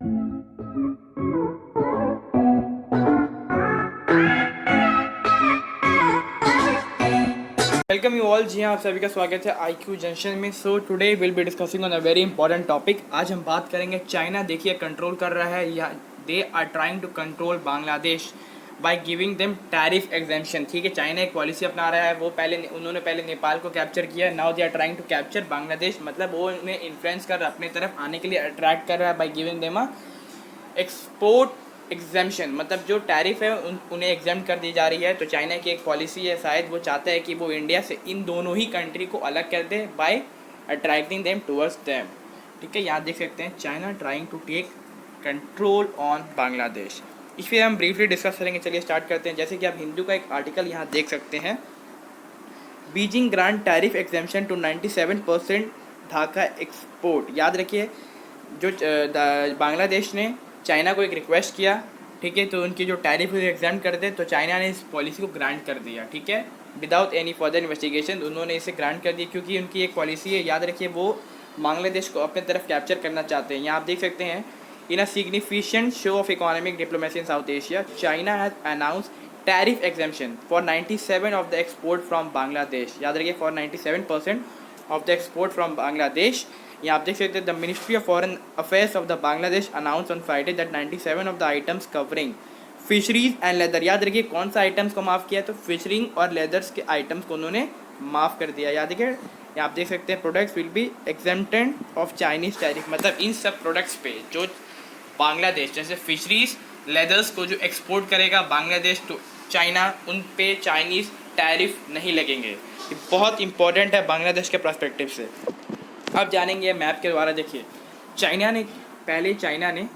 Welcome you all. जी हाँ, आप सभी का स्वागत है IQ जंक्शन में। So today will be discussing on a very important topic. आज हम बात करेंगे चाइना देखिए कंट्रोल कर रहा है या they are trying to control Bangladesh by giving them tariff exemption. ठीक है, चाइना एक पॉलिसी अपना रहा है। वो उन्होंने पहले नेपाल को कैप्चर किया, now they are trying to capture Bangladesh. मतलब वो उन्हें इन्फ्लुएंस कर अपने तरफ आने के लिए अट्रैक्ट कर रहा है bye giving them a export exemption. मतलब जो टैरिफ है उन्हें एग्जाम कर दी जा रही है। तो चाइना की एक पॉलिसी है, शायद वो चाहता है कि वो इंडिया से इन दोनों ही कंट्री को अलग कर दे by attracting them towards them. ठीक है, यहाँ देख सकते हैं China trying to take control on Bangladesh. इस पर हम ब्रीफली डिस्कस करेंगे। चलिए स्टार्ट करते हैं। जैसे कि आप हिंदू का एक आर्टिकल यहाँ देख सकते हैं, Beijing grant tariff exemption to 97% Dhaka export. याद रखिए, जो बांग्लादेश ने चाइना को एक रिक्वेस्ट किया, ठीक है, तो उनकी जो टैरिफ एग्जाम कर दे, तो चाइना ने इस पॉलिसी को ग्रांट कर दिया। ठीक है, विदाउट एनी फर्दर इन्वेस्टिगेशन उन्होंने इसे ग्रांट कर दिया, क्योंकि उनकी एक पॉलिसी है। याद रखिए, वो बांग्लादेश को अपने तरफ कैप्चर करना चाहते हैं। यहाँ आप देख सकते हैं, in a significant show of economic diplomacy in South Asia, China has announce tariff exemption for 97 of the export from Bangladesh. याद रखिए, for 97% of the export from Bangladesh. यहाँ आप देख सकते हैं, the ministry of foreign affairs of the Bangladesh announce on Friday that 97 of the items covering fisheries and leather. याद रखिए, कौन सा आइटम्स को माफ़ किया, तो फिशरिंग और लेदर्स के आइटम्स को उन्होंने माफ़ कर दिया। याद रखिए, यहाँ आप देख सकते हैं, products will be exempted of Chinese tariff. मतलब इन सब प्रोडक्ट्स पे जो बांग्लादेश, जैसे फिशरीज, लेदर्स को जो एक्सपोर्ट करेगा बांग्लादेश टू चाइना, उन पे चाइनीज़ टैरिफ नहीं लगेंगे। ये बहुत इंपॉर्टेंट है बांग्लादेश के पर्सपेक्टिव से। अब जानेंगे मैप के द्वारा। देखिए, चाइना ने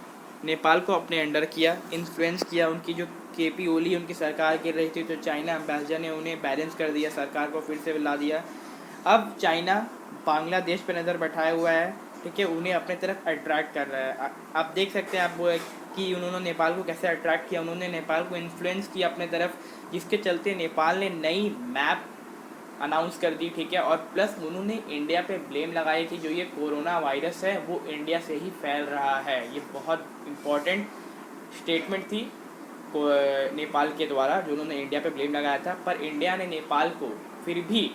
नेपाल को अपने अंडर किया, इन्फ्लुएंस किया। उनकी जो KP ओली उनकी सरकार गिर रही थी, तो चाइना एम्बेसडर ने उन्हें बैलेंस कर दिया, सरकार को फिर से ला दिया। अब चाइना बांग्लादेश पर नज़र बैठाया हुआ है, ठीक है, उन्हें अपने तरफ अट्रैक्ट कर रहा है। आप देख सकते हैं आप वो कि उन्होंने नेपाल को कैसे अट्रैक्ट किया, उन्होंने नेपाल को इन्फ्लुएंस किया अपने तरफ, जिसके चलते नेपाल ने नई मैप अनाउंस कर दी। ठीक है, और प्लस उन्होंने इंडिया पे ब्लेम लगाया कि जो ये कोरोना वायरस है वो इंडिया से ही फैल रहा है। ये बहुत इम्पॉर्टेंट स्टेटमेंट थी नेपाल के द्वारा, जो उन्होंने इंडिया पे ब्लेम लगाया था। पर इंडिया ने नेपाल को फिर भी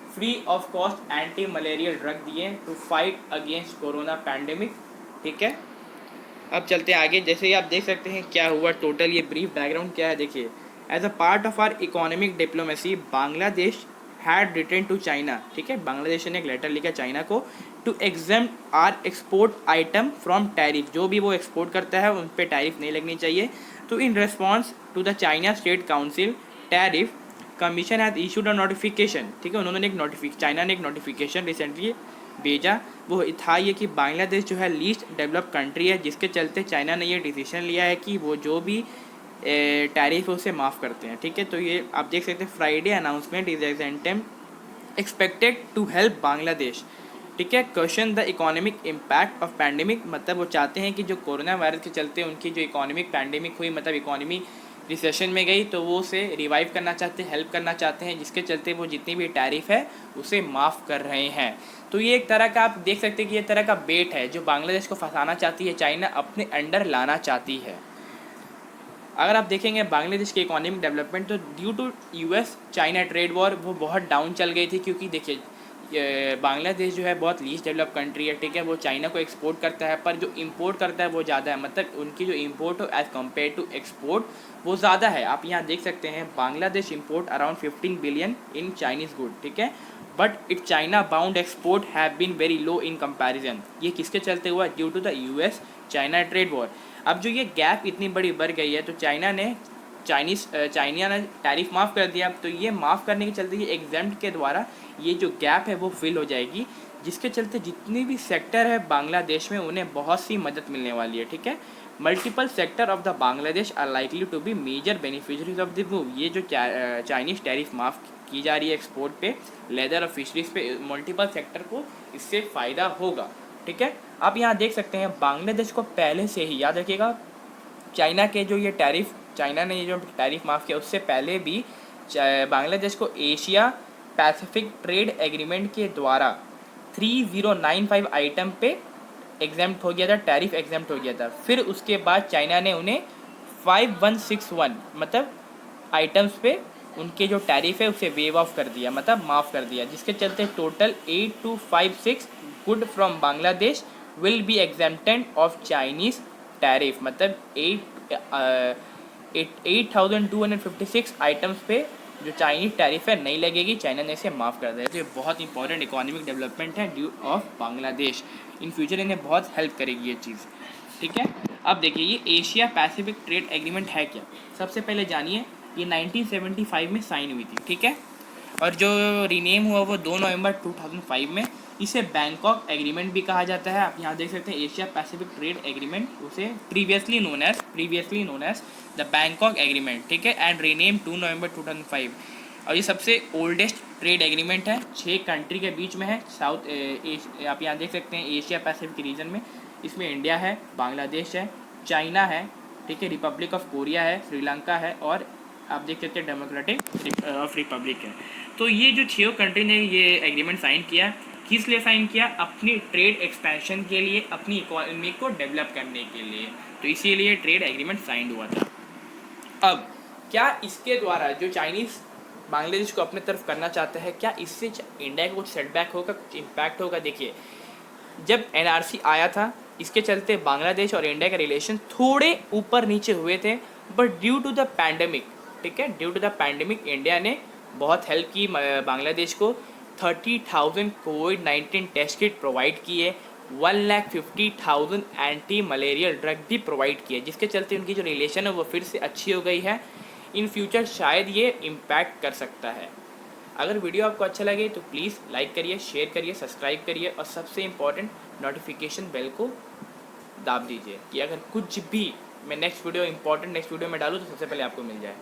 free of cost anti malarial drug दिए to fight against corona pandemic. ठीक है, अब चलते हैं आगे। जैसे ही आप देख सकते हैं क्या हुआ, टोटल ये ब्रीफ बैकग्राउंड क्या है। देखिए, as a part of our economic diplomacy Bangladesh had return to China. ठीक है, बांग्लादेश ने एक लेटर लिखा चाइना को, to exempt our export item from tariff. जो भी वो एक्सपोर्ट करता है उन पर टैरिफ नहीं लगनी चाहिए। तो in response to the China state council tariff commission has issued a notification. ठीक है, उन्होंने चाइना ने एक नोटिफिकेशन रिसेंटली भेजा। वो था ये कि बांग्लादेश जो है लीस्ट डेवलप कंट्री है, जिसके चलते चाइना ने ये डिसीजन लिया है कि वो जो भी टैरिफ उसे माफ़ करते हैं। ठीक है, तो ये आप देख सकते हैं, Friday announcement is expected to help Bangladesh. ठीक है, question the economic impact of pandemic. मतलब वो चाहते हैं कि जो कोरोना वायरस के चलते उनकी जो इकोनॉमिक पैंडेमिक हुई, मतलब इकोनॉमी रिसेशन में गई, तो वो उसे रिवाइव करना चाहते हैं, हेल्प करना चाहते हैं, जिसके चलते वो जितनी भी टैरिफ है उसे माफ़ कर रहे हैं। तो ये एक तरह का आप देख सकते हैं कि ये तरह का बेट है जो बांग्लादेश को फंसाना चाहती है, चाइना अपने अंडर लाना चाहती है। अगर आप देखेंगे बांग्लादेश की इकोनॉमिक डेवलपमेंट, तो due to US China trade war वो बहुत डाउन चल गई थी, क्योंकि देखिए बांग्लादेश जो है बहुत लीस्ट डेवलप कंट्री है। ठीक है, वो चाइना को एक्सपोर्ट करता है, पर जो इंपोर्ट करता है वो ज़्यादा है। मतलब उनकी जो इंपोर्ट हो एज़ कम्पेयर टू एक्सपोर्ट वो ज़्यादा है। आप यहाँ देख सकते हैं, Bangladesh import around 15 billion in Chinese good. ठीक है, but it China bound export have been very low in comparison. ये किसके चलते हुआ, due to the US China trade war. अब जो ये गैप इतनी बड़ी बढ़ गई है, तो चाइना ने टैरिफ माफ़ कर दिया। तो ये माफ़ करने के चलते ये एग्जाम्प्ट के द्वारा ये जो गैप है वो फिल हो जाएगी, जिसके चलते जितने भी सेक्टर है बांग्लादेश में उन्हें बहुत सी मदद मिलने वाली है। ठीक है, multiple sector of the Bangladesh are likely to be major beneficiaries of the move. ये जो चाइनीज़ टैरिफ माफ़ की जा रही है एक्सपोर्ट पे, लेदर और फिशरीज पे, मल्टीपल सेक्टर को इससे फ़ायदा होगा। ठीक है, आप यहाँ देख सकते हैं, बांग्लादेश को पहले से ही याद रखिएगा, चाइना के जो ये टैरिफ, चाइना ने ये जो टैरिफ माफ़ किया, उससे पहले भी बांग्लादेश को एशिया पैसिफिक ट्रेड एग्रीमेंट के द्वारा 3095 आइटम पे एग्जाम्प्ट हो गया था, टैरिफ एग्जाम्प्ट हो गया था। फिर उसके बाद चाइना ने उन्हें 5161 मतलब आइटम्स पे उनके जो टैरिफ है उसे वेव ऑफ कर दिया, मतलब माफ़ कर दिया, जिसके चलते total 8256 good from Bangladesh will be exempted of Chinese tariff, मतलब 8256 आइटम्स पे जो चाइनीज टैरिफ है नहीं लगेगी, चाइना ने इसे माफ़ कर दिया। तो ये बहुत इंपॉर्टेंट इकोनॉमिक डेवलपमेंट है due of Bangladesh. In future इन्हें बहुत हेल्प करेगी ये चीज़, ठीक है। अब देखिए ये एशिया पैसिफिक ट्रेड एग्रीमेंट है क्या, सबसे पहले जानिए। ये 1975 में साइन हुई थी, ठीक है, और जो रीनेम हुआ वो 2 नवंबर 2005 में। इसे बैंकॉक एग्रीमेंट भी कहा जाता है। आप यहाँ देख सकते हैं एशिया पैसिफिक ट्रेड एग्रीमेंट, उसे previously known as the Bangkok agreement, ठीक है, एंड रीनेम 2 नवंबर 2005। और ये सबसे ओल्डेस्ट ट्रेड एग्रीमेंट है, 6 कंट्री के बीच में है। आप यहाँ देख सकते हैं एशिया पैसिफिक रीजन में, इसमें इंडिया है, बांग्लादेश है, चाइना है, ठीक है, रिपब्लिक ऑफ कोरिया है, श्रीलंका है, और आप देख सकते हैं डेमोक्रेटिक ऑफ रिपब्लिक है। तो ये जो 6 कंट्री ने ये एग्रीमेंट साइन किया, किस लिए साइन किया? अपनी ट्रेड एक्सपेंशन के लिए, अपनी इकोनॉमी को डेवलप करने के लिए। तो इसीलिए ट्रेड एग्रीमेंट साइन हुआ था। अब क्या इसके द्वारा जो चाइनीज़ बांग्लादेश को अपने तरफ करना चाहता है, क्या इससे इंडिया को कुछ सेटबैक होगा, कुछ इम्पैक्ट होगा? देखिए, जब एनआरसी आया था, इसके चलते बांग्लादेश और इंडिया के रिलेशन थोड़े ऊपर नीचे हुए थे, but due to the pandemic, ठीक है, due to the pandemic India ने बहुत हेल्प की बांग्लादेश को। 30,000 कोविड-19 टेस्ट किट प्रोवाइड किए, 1,50,000 एंटी मलेरियल ड्रग भी प्रोवाइड किए, जिसके चलते उनकी जो रिलेशन है वो फिर से अच्छी हो गई है। इन फ्यूचर शायद ये इम्पैक्ट कर सकता है। अगर वीडियो आपको अच्छा लगे तो प्लीज़ लाइक करिए, शेयर करिए, सब्सक्राइब करिए, और सबसे इम्पॉर्टेंट नोटिफिकेशन बेल को दाब दीजिए कि अगर कुछ भी मैं नेक्स्ट वीडियो में डालूँ तो सबसे पहले आपको मिल जाए।